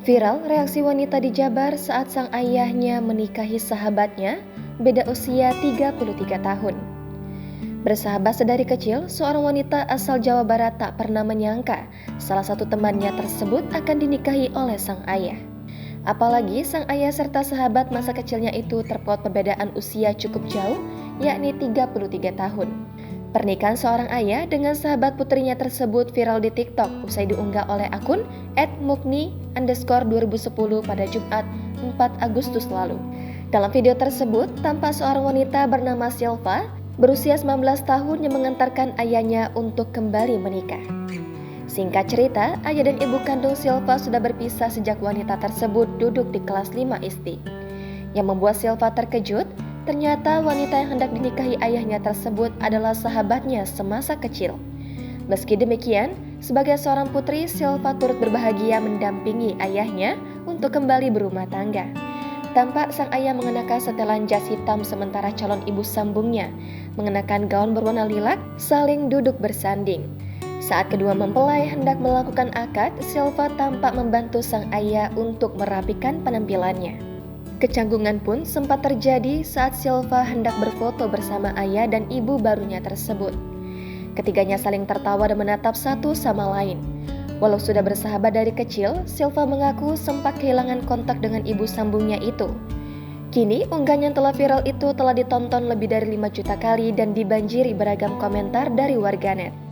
Viral reaksi wanita di Jabar saat sang ayahnya menikahi sahabatnya, beda usia 33 tahun. Bersahabat sedari kecil, seorang wanita asal Jawa Barat tak pernah menyangka salah satu temannya tersebut akan dinikahi oleh sang ayah. Apalagi sang ayah serta sahabat masa kecilnya itu terpaut perbedaan usia cukup jauh, yakni 33 tahun. Pernikahan seorang ayah dengan sahabat putrinya tersebut viral di TikTok usai diunggah oleh akun @mukni_2010 pada Jumat 4 Agustus lalu. Dalam video tersebut, tampak seorang wanita bernama Silva berusia 19 tahun yang mengantarkan ayahnya untuk kembali menikah. Singkat cerita, ayah dan ibu kandung Silva sudah berpisah sejak wanita tersebut duduk di kelas 5 SD. Yang membuat Silva terkejut, ternyata wanita yang hendak dinikahi ayahnya tersebut adalah sahabatnya semasa kecil. Meski demikian, sebagai seorang putri, Silva turut berbahagia mendampingi ayahnya untuk kembali berumah tangga. Tampak sang ayah mengenakan setelan jas hitam sementara calon ibu sambungnya mengenakan gaun berwarna lilac saling duduk bersanding. Saat kedua mempelai hendak melakukan akad, Silva tampak membantu sang ayah untuk merapikan penampilannya. Kecanggungan pun sempat terjadi saat Silva hendak berfoto bersama ayah dan ibu barunya tersebut. Ketiganya saling tertawa dan menatap satu sama lain. Walau sudah bersahabat dari kecil, Silva mengaku sempat kehilangan kontak dengan ibu sambungnya itu. Kini, unggahan yang telah viral itu telah ditonton lebih dari 5 juta kali dan dibanjiri beragam komentar dari warganet.